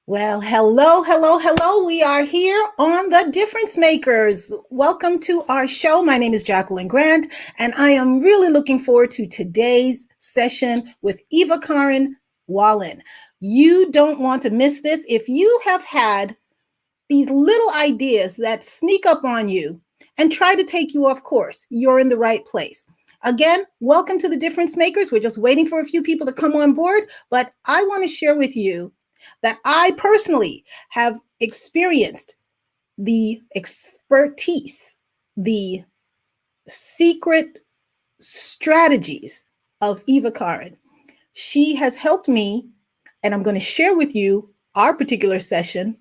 Well, hello, hello, hello. We are here on The Difference Makers. Welcome to our show. My name is Jacqueline Grant, and I am really looking forward to today's session with Evakarin Wallin. You don't want to miss this. If you have had these little ideas that sneak up on you and try to take you off course, you're in the right place. Again, welcome to The Difference Makers. We're just waiting for a few people to come on board, but I want to share with you that I personally have experienced the expertise, the secret strategies of Eva Karin. She has helped me, and I'm going to share with you our particular session.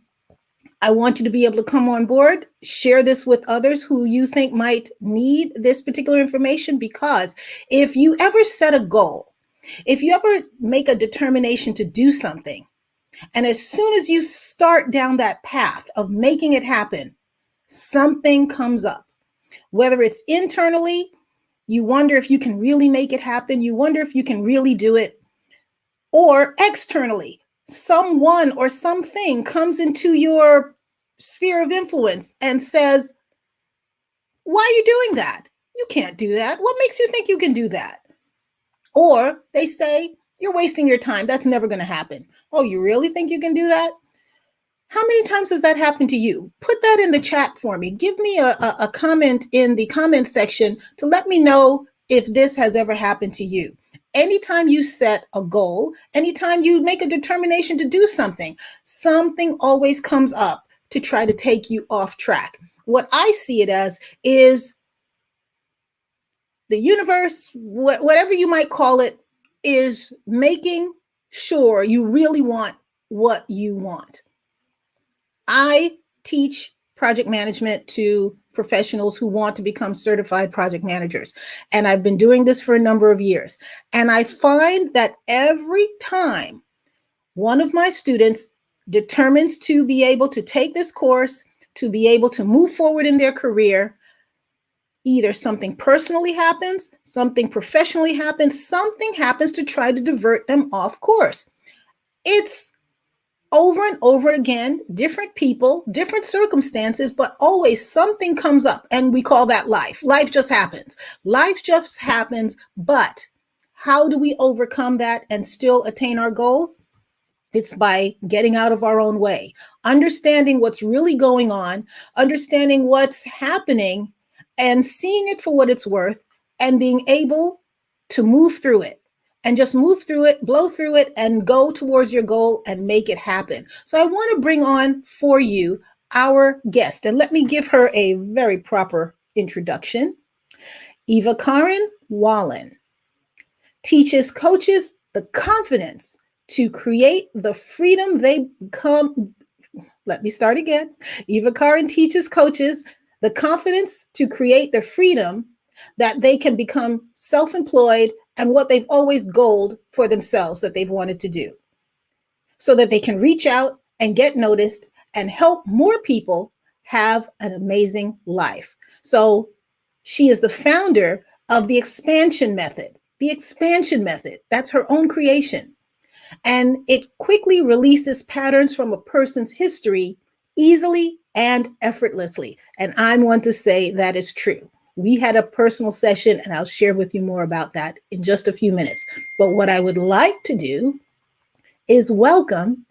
I want you to be able to come on board, share this with others who you think might need this particular information, because if you ever set a goal, if you ever make a determination to do something, and as soon as you start down that path of making it happen, something comes up. Whether it's internally, you wonder if you can really make it happen, you wonder if you can really do it, or externally, someone or something comes into your sphere of influence and says, why are you doing that? You can't do that. What makes you think you can do that? Or they say, you're wasting your time. That's never going to happen. Oh, you really think you can do that? How many times has that happened to you? Put that in the chat for me. Give me a comment in the comment section to let me know if this has ever happened to you. Anytime you set a goal, anytime you make a determination to do something, something always comes up to try to take you off track. What I see it as is the universe, whatever you might call it, is making sure you really want what you want. I teach project management to professionals who want to become certified project managers. And I've been doing this for a number of years. And I find that every time one of my students determines to be able to take this course, to be able to move forward in their career, either something personally happens, something professionally happens, something happens to try to divert them off course. It's over and over again, different people, different circumstances, but always something comes up, and we call that life. Life just happens. Life just happens, but how do we overcome that and still attain our goals? It's by getting out of our own way, understanding what's really going on, understanding what's happening, and seeing it for what it's worth, and being able to move through it. And just move through it, blow through it, and go towards your goal and make it happen. So I want to bring on for you our guest, and let me give her a very proper introduction. Evakarin Wallin teaches coaches the confidence to create the freedom they become. Let me start again. Evakarin teaches coaches the confidence to create the freedom that they can become self-employed and what they've always goaled for themselves that they've wanted to do, so that they can reach out and get noticed and help more people have an amazing life. So she is the founder of the expansion method. The expansion method, that's her own creation. And it quickly releases patterns from a person's history easily and effortlessly. And I want to say that is true. We had a personal session, and I'll share with you more about that in just a few minutes. But what I would like to do is welcome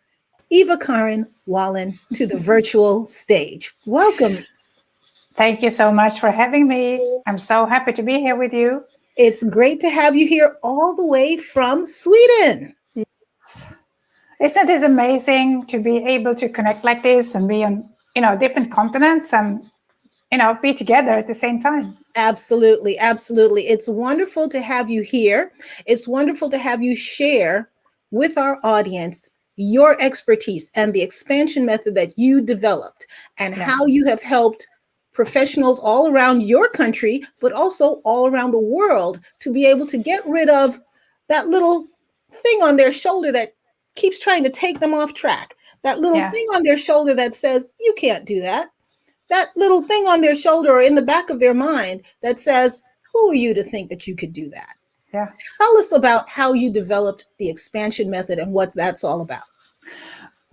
Evakarin Wallin to the virtual stage. Welcome. Thank you so much for having me. I'm so happy to be here with you. It's great to have you here all the way from Sweden. Yes. Isn't this amazing to be able to connect like this and be on, different continents and be together at the same time? Absolutely. Absolutely. It's wonderful to have you here. It's wonderful to have you share with our audience your expertise and the expansion method that you developed, and how you have helped professionals all around your country, but also all around the world, to be able to get rid of that little thing on their shoulder that keeps trying to take them off track. That little thing on their shoulder that says, you can't do that. That little thing on their shoulder or in the back of their mind that says, who are you to think that you could do that? Yeah. Tell us about how you developed the expansion method and what that's all about.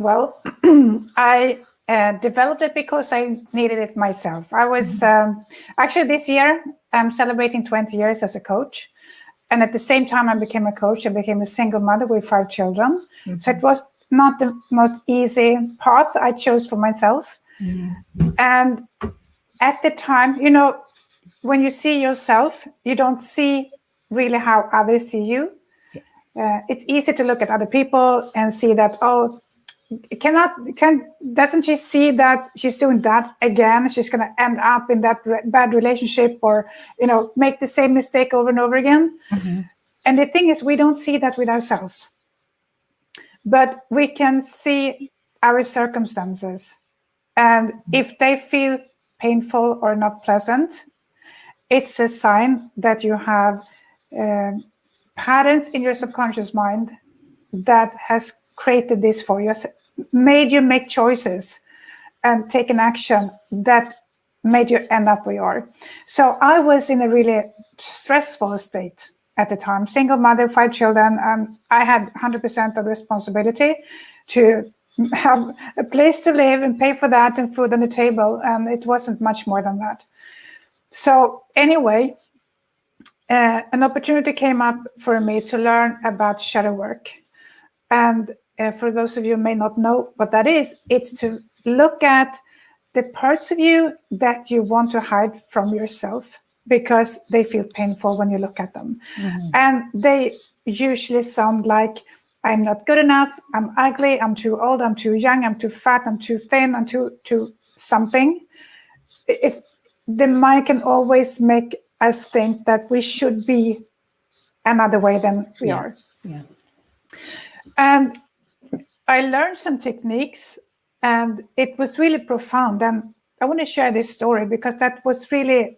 Well, I developed it because I needed it myself. I was actually this year, I'm celebrating 20 years as a coach. And at the same time I became a coach, I became a single mother with 5 children. So it was not the most easy path I chose for myself. And at the time, when you see yourself, you don't see really how others see you. It's easy to look at other people and see that, doesn't she see that she's doing that again? She's going to end up in that bad relationship, or make the same mistake over and over again. And the thing is, we don't see that with ourselves, but we can see our circumstances, and if they feel painful or not pleasant, it's a sign that you have patterns in your subconscious mind that has created this for you, made you make choices and take an action that made you end up where you are. So I was in a really stressful state at the time, single mother, 5 children, and I had 100% of responsibility to have a place to live and pay for that and food on the table, and it wasn't much more than that. So anyway, an opportunity came up for me to learn about shadow work. And for those of you who may not know what that is, it's to look at the parts of you that you want to hide from yourself because they feel painful when you look at them. And they usually sound like, I'm not good enough, I'm ugly, I'm too old, I'm too young, I'm too fat, I'm too thin, I'm too something. The mind can always make us think that we should be another way than we are. Yeah. And I learned some techniques, and it was really profound. And I want to share this story because that was really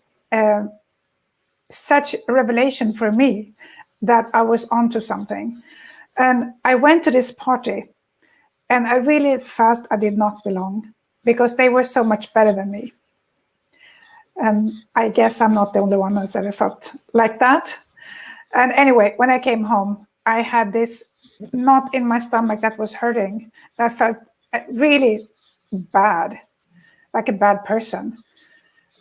such a revelation for me that I was onto something. And I went to this party, and I really felt I did not belong because they were so much better than me. And I guess I'm not the only one who's ever felt like that. And anyway, when I came home, I had this knot in my stomach that was hurting. I felt really bad, like a bad person.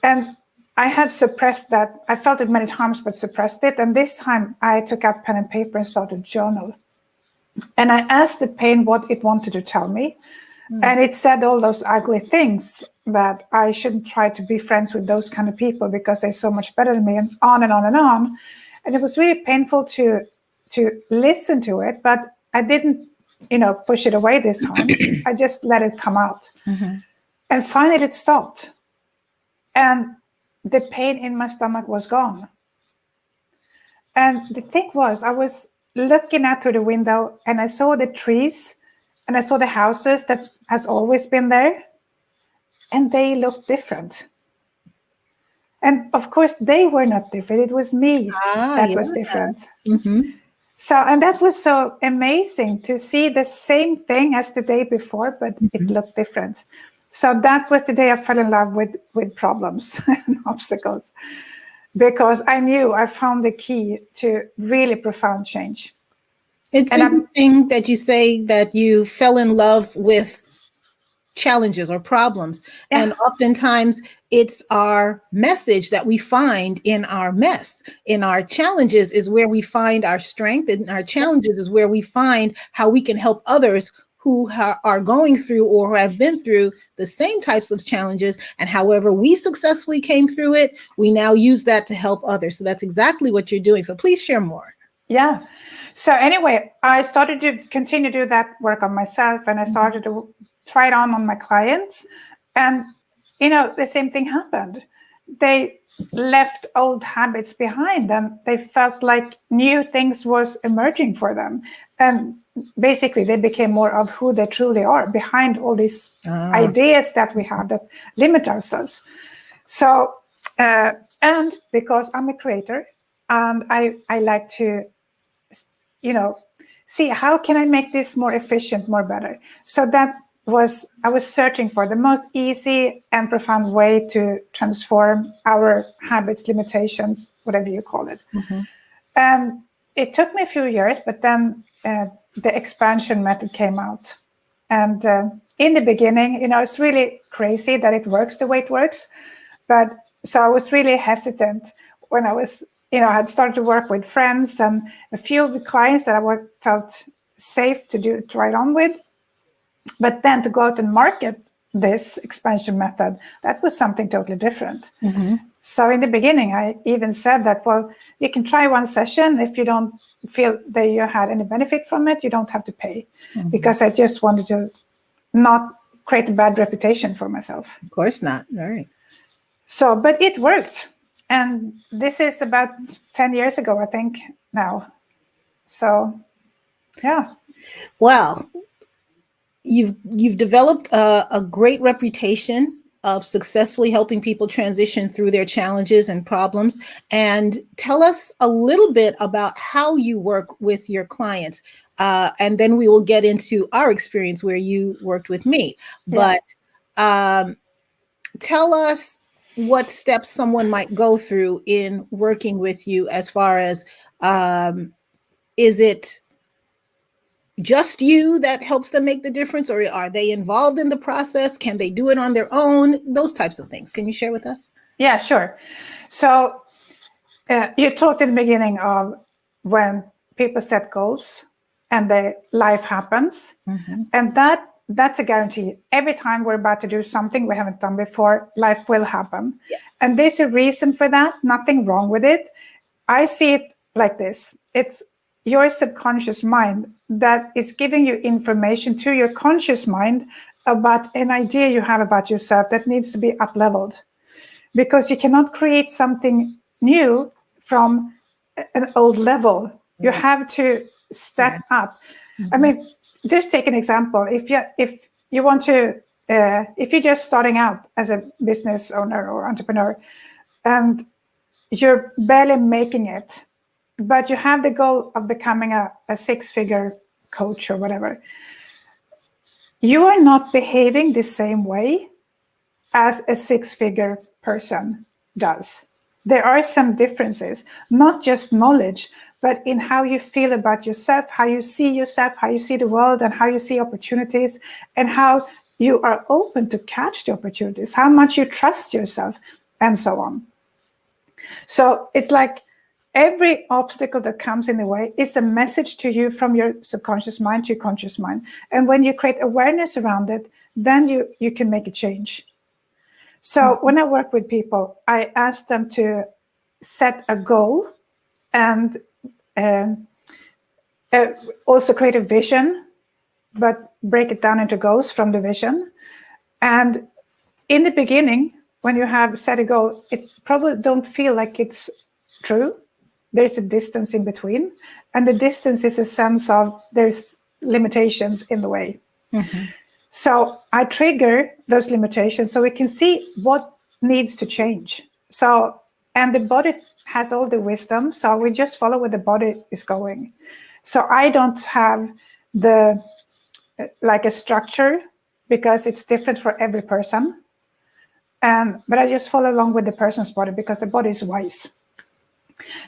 And I had suppressed that. I felt it many times, but suppressed it. And this time I took out pen and paper and started to journal. And I asked the pain what it wanted to tell me. And it said all those ugly things, that I shouldn't try to be friends with those kind of people because they're so much better than me, and on and on and on. And it was really painful to listen to it, but I didn't, push it away this time. I just let it come out. And finally it stopped. And the pain in my stomach was gone. And the thing was, I was looking out through the window and I saw the trees and I saw the houses that has always been there, and they looked different. And of course, they were not different. It was me that was different. So, and that was so amazing to see the same thing as the day before, but it looked different. So that was the day I fell in love with problems and obstacles, because I knew I found the key to really profound change. It's interesting that you say that you fell in love with challenges or problems. Yeah. And oftentimes it's our message that we find in our mess. In our challenges is where we find our strength, and our challenges is where we find how we can help others who are going through or who have been through the same types of challenges. And however we successfully came through it, we now use that to help others. So that's exactly what you're doing. So please share more. Yeah. So anyway, I started to continue to do that work on myself, and I started to try it on my clients. And, the same thing happened. They left old habits behind, and they felt like new things was emerging for them. And basically, they became more of who they truly are behind all these ideas that we have that limit ourselves. So, and because I'm a creator, and I like to, see how can I make this more efficient, more better. So I was searching for the most easy and profound way to transform our habits, limitations, whatever you call it. And it took me a few years, but then the expansion method came out. And in the beginning, it's really crazy that it works the way it works. But so I was really hesitant when I was, I had started to work with friends and a few of the clients that I felt safe to try it on with. But then to go out and market this expansion method, that was something totally different. Mm-hmm. So in the beginning, I even said that, well, you can try one session. If you don't feel that you had any benefit from it, you don't have to pay. Mm-hmm. Because I just wanted to not create a bad reputation for myself. Of course not. All right. So, but it worked. And this is about 10 years ago, I think, now. So, yeah. Well, you've developed a great reputation of successfully helping people transition through their challenges and problems. And tell us a little bit about how you work with your clients. And then we will get into our experience where you worked with me. Yeah. But tell us what steps someone might go through in working with you, as far as is it just you that helps them make the difference, or are they involved in the process? Can they do it on their own? Those types of things. Can you share with us? Yeah, sure. So you talked in the beginning of when people set goals and the life happens. Mm-hmm. And that's a guarantee. Every time we're about to do something we haven't done before, life will happen. Yes. And there's a reason for that, nothing wrong with it. I see it like this. It's your subconscious mind that is giving you information to your conscious mind about an idea you have about yourself that needs to be up-leveled. Because you cannot create something new from an old level. You have to step up. Mm-hmm. I mean, just take an example. If you want to, if you're just starting out as a business owner or entrepreneur, and you're barely making it, but you have the goal of becoming a six-figure coach or whatever, you are not behaving the same way as a six-figure person does. There are some differences, not just knowledge, but in how you feel about yourself, how you see the world, and how you see opportunities, and how you are open to catch the opportunities, how much you trust yourself, and so on. So it's like every obstacle that comes in the way is a message to you from your subconscious mind to your conscious mind. And when you create awareness around it, then you can make a change. So when I work with people, I ask them to set a goal and also create a vision, but break it down into goals from the vision. And in the beginning, when you have set a goal, it probably don't feel like it's true. There's a distance in between. And the distance is a sense of there's limitations in the way. Mm-hmm. So I trigger those limitations so we can see what needs to change. So, and the body has all the wisdom. So we just follow where the body is going. So I don't have like a structure because it's different for every person. But I just follow along with the person's body because the body is wise.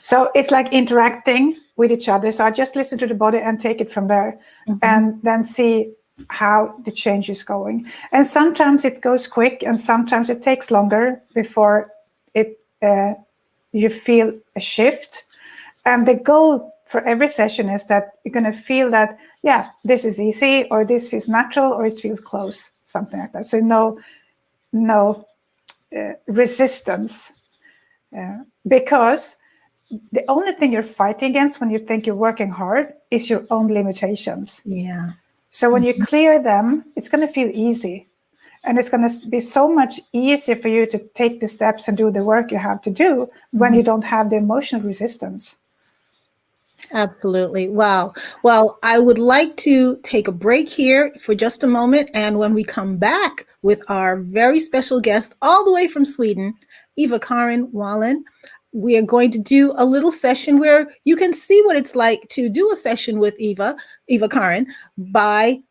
So it's like interacting with each other. So I just listen to the body and take it from there, and then see how the change is going. And sometimes it goes quick, and sometimes it takes longer before you feel a shift. And the goal for every session is that you're going to feel that, yeah, this is easy, or this feels natural, or it feels close, something like that. So no resistance, because the only thing you're fighting against when you think you're working hard is your own limitations. Yeah. So when you clear them, it's going to feel easy. And it's going to be so much easier for you to take the steps and do the work you have to do when you don't have the emotional resistance. Absolutely. Wow. Well, I would like to take a break here for just a moment. And when we come back with our very special guest, all the way from Sweden, Evakarin Wallin, we are going to do a little session where you can see what it's like to do a session with Evakarin, by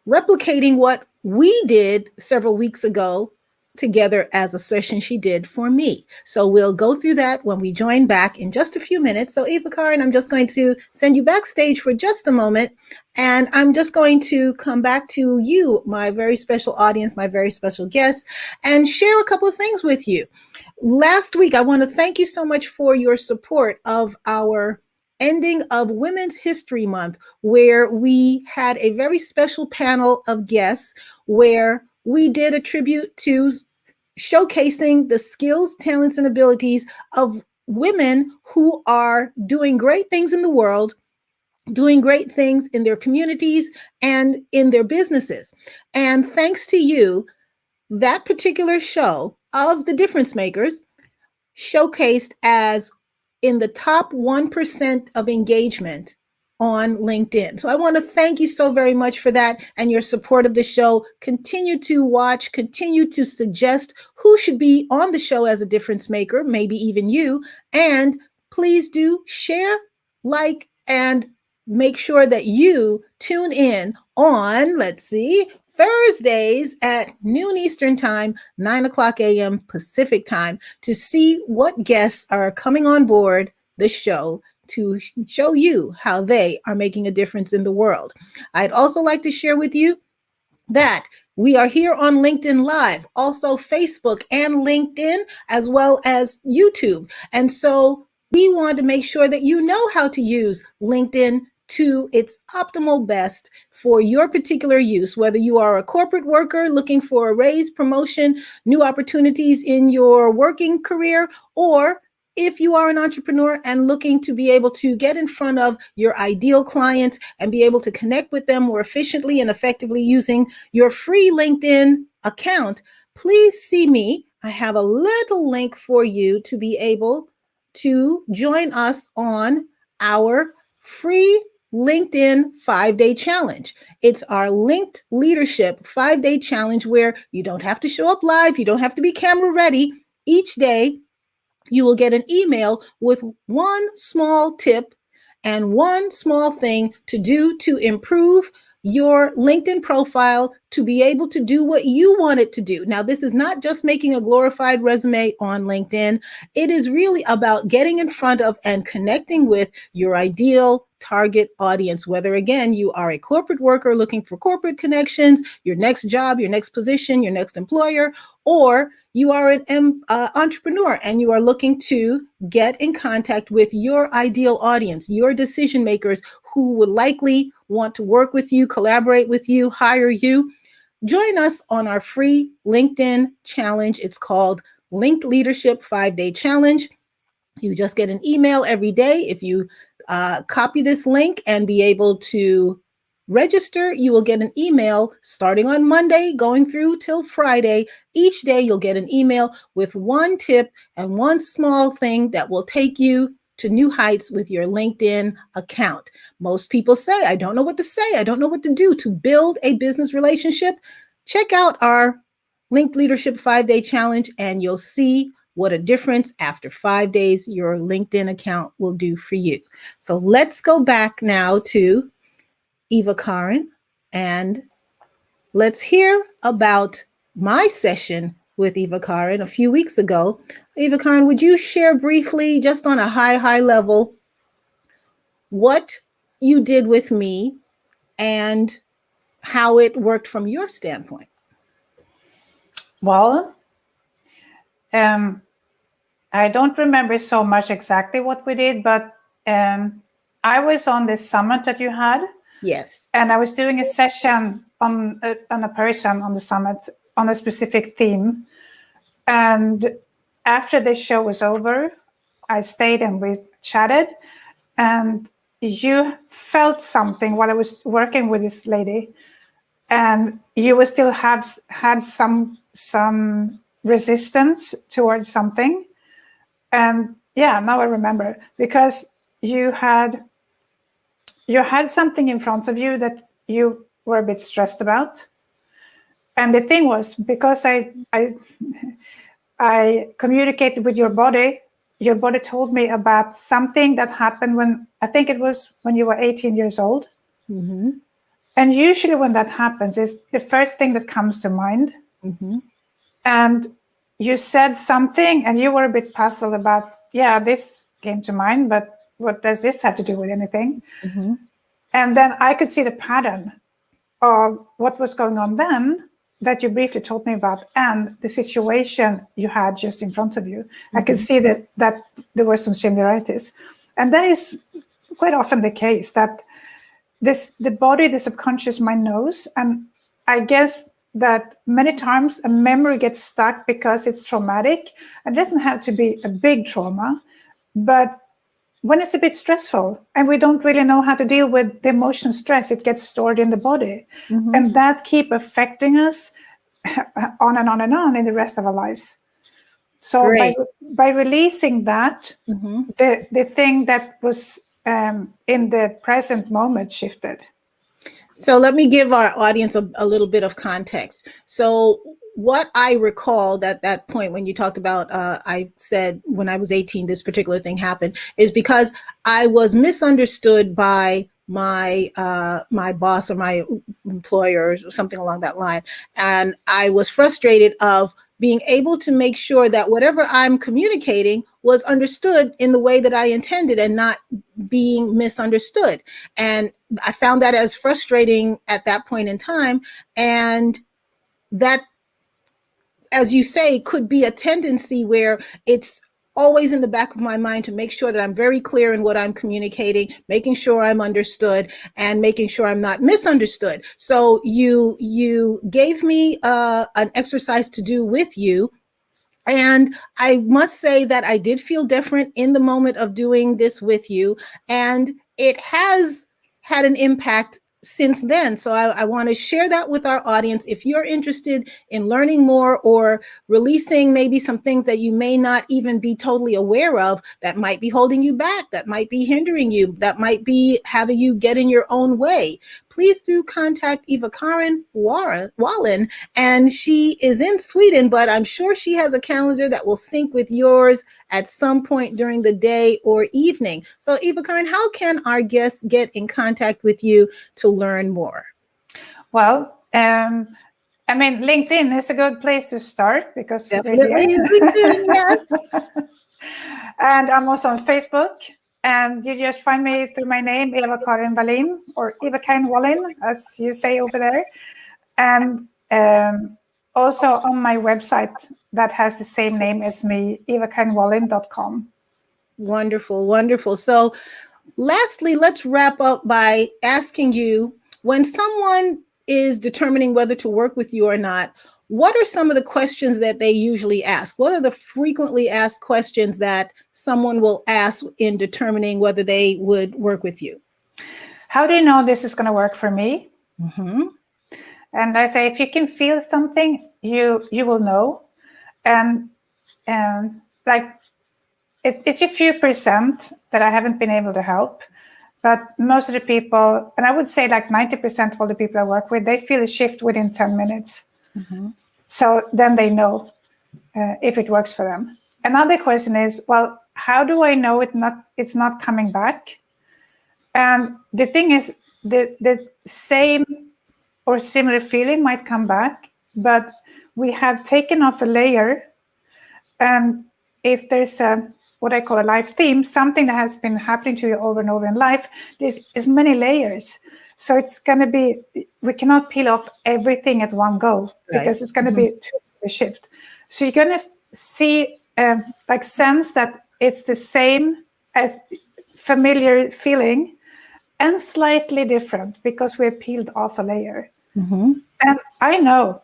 replicating what we did several weeks ago together as a session she did for me. So we'll go through that when we join back in just a few minutes. So Evakarin, I'm just going to send you backstage for just a moment. And I'm just going to come back to you, my very special audience, my very special guests, and share a couple of things with you. Last week, I want to thank you so much for your support of our ending of Women's History Month, where we had a very special panel of guests where we did a tribute to showcasing the skills, talents, and abilities of women who are doing great things in the world, doing great things in their communities and in their businesses. And thanks to you, that particular show of the Difference Makers showcased as in the top 1% of engagement on LinkedIn. So I want to thank you so very much for that and your support of the show. Continue to watch, continue to suggest who should be on the show as a difference maker, maybe even you. And please do share, like, and make sure that you tune in on, let's see, Thursdays at noon Eastern Time, 9 o'clock a.m. Pacific Time, to see what guests are coming on board the show to show you how they are making a difference in the world. I'd also like to share with you that we are here on LinkedIn Live, also Facebook and LinkedIn, as well as YouTube. And so we want to make sure that you know how to use LinkedIn to its optimal best for your particular use, whether you are a corporate worker looking for a raise, promotion, new opportunities in your working career, or if you are an entrepreneur and looking to be able to get in front of your ideal clients and be able to connect with them more efficiently and effectively using your free LinkedIn account, please see me. I have a little link for you to be able to join us on our free LinkedIn 5-day challenge. It's our linked leadership 5-day challenge where you don't have to show up live. You don't have to be camera ready. Each day, you will get an email with one small tip and one small thing to do to improve your LinkedIn profile to be able to do what you want it to do. Now, this is not just making a glorified resume on LinkedIn. It is really about getting in front of and connecting with your ideal target audience, whether, again, you are a corporate worker looking for corporate connections, your next job, your next position, your next employer, or you are an entrepreneur and you are looking to get in contact with your ideal audience, your decision makers who would likely want to work with you, collaborate with you, hire you. Join us on our free LinkedIn challenge. It's called Linked Leadership 5-Day Challenge. You just get an email every day. If you copy this link and be able to register, you will get an email starting on Monday, going through till Friday. Each day, you'll get an email with one tip and one small thing that will take you to new heights with your LinkedIn account. Most people say, I don't know what to say. I don't know what to do to build a business relationship. Check out our Linked Leadership 5-Day Challenge, and you'll see what a difference after 5 days your LinkedIn account will do for you. So let's go back now to Evakarin and let's hear about my session with Evakarin a few weeks ago. Evakarin, would you share briefly, just on a high level, what you did with me and how it worked from your standpoint? Well, I don't remember so much exactly what we did, but I was on this summit that you had. Yes. And I was doing a session on a person on the summit on a specific theme. And after the show was over, I stayed and we chatted. And you felt something while I was working with this lady. And you would still had some resistance towards something. And yeah, now I remember, because you had something in front of you that you were a bit stressed about. And the thing was, because I communicated with your body told me about something that happened when, I think it was when you were 18 years old. Mm-hmm. And usually when that happens, is the first thing that comes to mind. Mm-hmm. and you said something and you were a bit puzzled about, yeah, this came to mind, but what does this have to do with anything? Mm-hmm. And then I could see the pattern of what was going on then that you briefly told me about, and the situation you had just in front of you. Mm-hmm. I could see that there were some similarities. And that is quite often the case, that the body, the subconscious mind knows. And I guess that many times a memory gets stuck because it's traumatic. It doesn't have to be a big trauma, but when it's a bit stressful and we don't really know how to deal with the emotional stress, it gets stored in the body. Mm-hmm. And that keep affecting us on and on and on in the rest of our lives. So by releasing that, mm-hmm. the thing that was in the present moment shifted. So let me give our audience a little bit of context. So what I recalled at that point when you talked about, I said when I was 18, this particular thing happened, is because I was misunderstood by my boss or my employer or something along that line. And I was frustrated of being able to make sure that whatever I'm communicating was understood in the way that I intended and not being misunderstood. And I found that as frustrating at that point in time. And that, as you say, could be a tendency where it's always in the back of my mind to make sure that I'm very clear in what I'm communicating, making sure I'm understood, and making sure I'm not misunderstood. So you gave me an exercise to do with you. And I must say that I did feel different in the moment of doing this with you. And it has had an impact since then. So I want to share that with our audience. If you're interested in learning more or releasing maybe some things that you may not even be totally aware of, that might be holding you back, that might be hindering you, that might be having you get in your own way, please do contact Evakarin Wallin. And she is in Sweden, but I'm sure she has a calendar that will sync with yours at some point during the day or evening. So Evakarin, how can our guests get in contact with you to learn more? Well, I mean, LinkedIn is a good place to start because definitely LinkedIn, yes. And I'm also on Facebook. And you just find me through my name, Evakarin Wallin, or Evakarin Wallin, as you say over there. And also on my website that has the same name as me, evakarinwallin.com. Wonderful, wonderful. So lastly, let's wrap up by asking you, when someone is determining whether to work with you or not, what are some of the questions that they usually ask? What are the frequently asked questions that someone will ask in determining whether they would work with you? How do you know this is going to work for me? Mm-hmm. And I say, if you can feel something, you will know. And like, it's a few percent that I haven't been able to help. But most of the people, and I would say like 90% of all the people I work with, they feel a shift within 10 minutes. Mm-hmm. So then they know if it works for them. Another question is, well, how do I know it's not coming back? And the thing is, the same or similar feeling might come back, but we have taken off a layer. And if there's what I call a life theme, something that has been happening to you over and over in life, there's many layers. So it's going to be, we cannot peel off everything at one go, because it's going to be a shift. So you're going to see, like sense that it's the same as familiar feeling and slightly different because we're peeled off a layer. Mm-hmm. And I know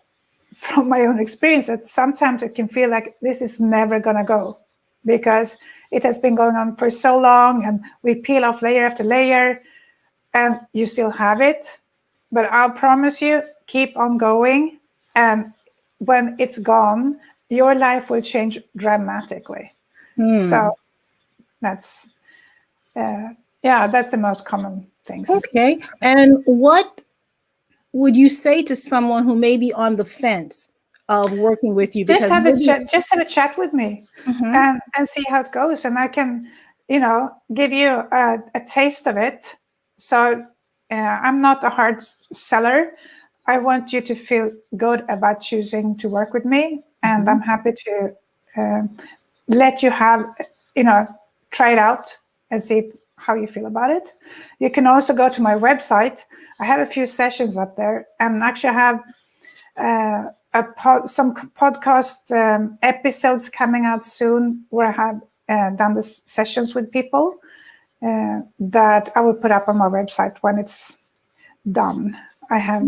from my own experience that sometimes it can feel like this is never going to go because it has been going on for so long and we peel off layer after layer and you still have it. But I'll promise you, keep on going. And when it's gone, your life will change dramatically. So that's, that's the most common things. Okay. And what would you say to someone who may be on the fence of working with you? Just have a chat with me, mm-hmm. and see how it goes. And I can, give you a taste of it. So I'm not a hard seller. I want you to feel good about choosing to work with me. and I'm happy to let you have, try it out and see how you feel about it. You can also go to my website. I have a few sessions up there, and actually have some podcast episodes coming out soon where I have done the sessions with people that I will put up on my website when it's done. I have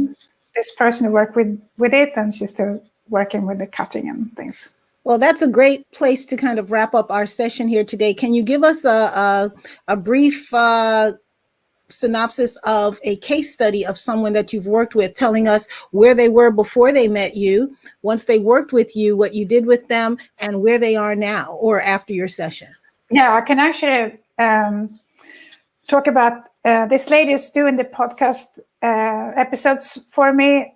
this person who worked with it, and she's still working with the cutting and things. Well, that's a great place to kind of wrap up our session here today. Can you give us a brief synopsis of a case study of someone that you've worked with, telling us where they were before they met you, once they worked with you, what you did with them, and where they are now or after your session? Yeah, I can actually talk about this lady who's doing the podcast episodes for me,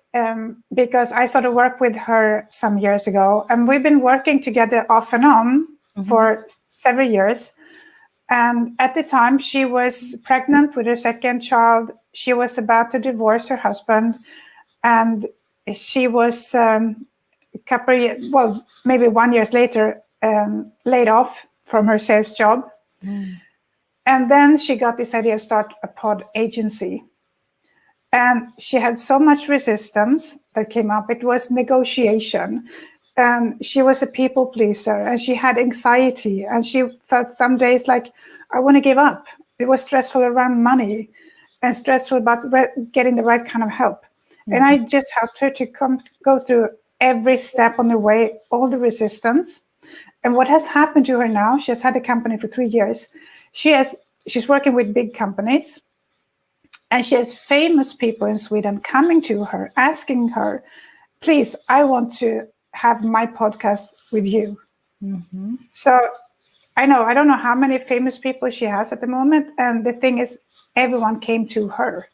because I started work with her some years ago, and we've been working together off and on for several years. And at the time, she was pregnant with her second child. She was about to divorce her husband, and she was couple of years, well, maybe 1 year later, laid off from her sales job. And then she got this idea to start a pod agency. And she had so much resistance that came up. It was negotiation. And she was a people pleaser, and she had anxiety. And she felt some days like, I want to give up. It was stressful around money and stressful about getting the right kind of help. And I just helped her to go through every step on the way, all the resistance. And what has happened to her now, she has had a company for 3 years. She's working with big companies, and she has famous people in Sweden coming to her, asking her, please, I want to have my podcast with you. So I don't know how many famous people she has at the moment. And the thing is, everyone came to her.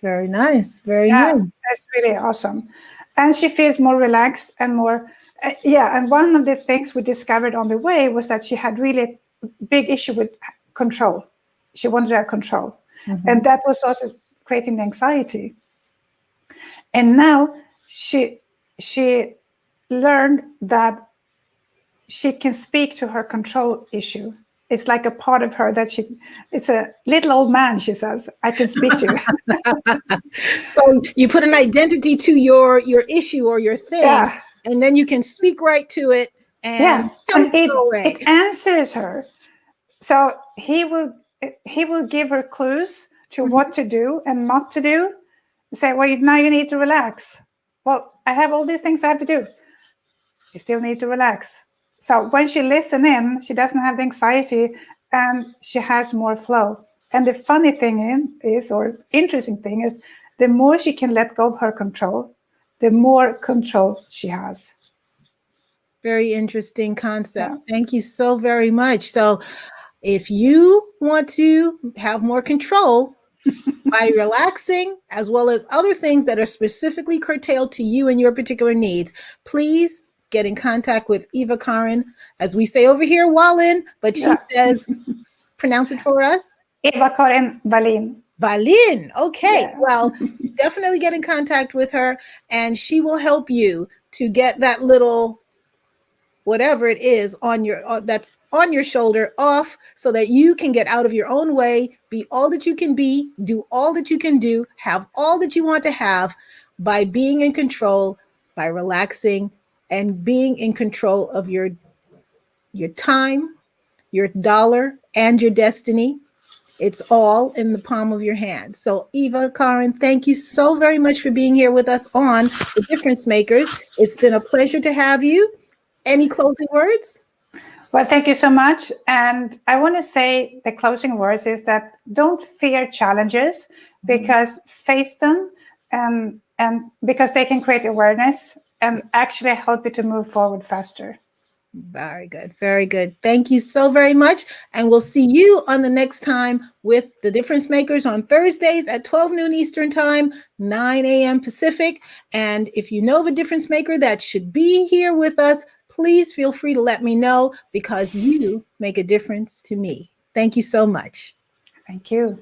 Very nice. Very nice. That's really awesome. And she feels more relaxed and more, and one of the things we discovered on the way was that she had really big issue with control. She wanted to have control. And that was also creating the anxiety. And now she learned that she can speak to her control issue. It's like a part of her that it's a little old man, she says, I can speak to. So you put an identity to your issue or your thing, and then you can speak right to it and it answers her. So he will give her clues to what to do and not to do. Say, well, now you need to relax. Well, I have all these things I have to do. You still need to relax. So when she listens in, she doesn't have the anxiety, and she has more flow. And the funny thing is, or interesting thing is, the more she can let go of her control, the more control she has. Very interesting concept. Thank you so very much. So if you want to have more control by relaxing, as well as other things that are specifically curtailed to you and your particular needs, please get in contact with Evakarin, as we say over here, Wallin, but she says, pronounce it for us. Evakarin Wallin. Wallin. Okay. Well, definitely get in contact with her, and she will help you to get that little whatever it is on your that's on your shoulder off, so that you can get out of your own way, be all that you can be, do all that you can do, have all that you want to have, by being in control, by relaxing, and being in control of your time, your dollar, and your destiny. It's all in the palm of your hand. So Evakarin, thank you so very much for being here with us on The Difference Makers. It's been a pleasure to have you. Any closing words? Well, thank you so much. And I want to say the closing words is that don't fear challenges, because face them, and because they can create awareness and actually help you to move forward faster. Very good. Very good. Thank you so very much. And we'll see you on the next time with The Difference Makers on Thursdays at 12 noon Eastern Time, 9 a.m. Pacific. And if you know of a difference maker that should be here with us, please feel free to let me know, because you make a difference to me. Thank you so much. Thank you.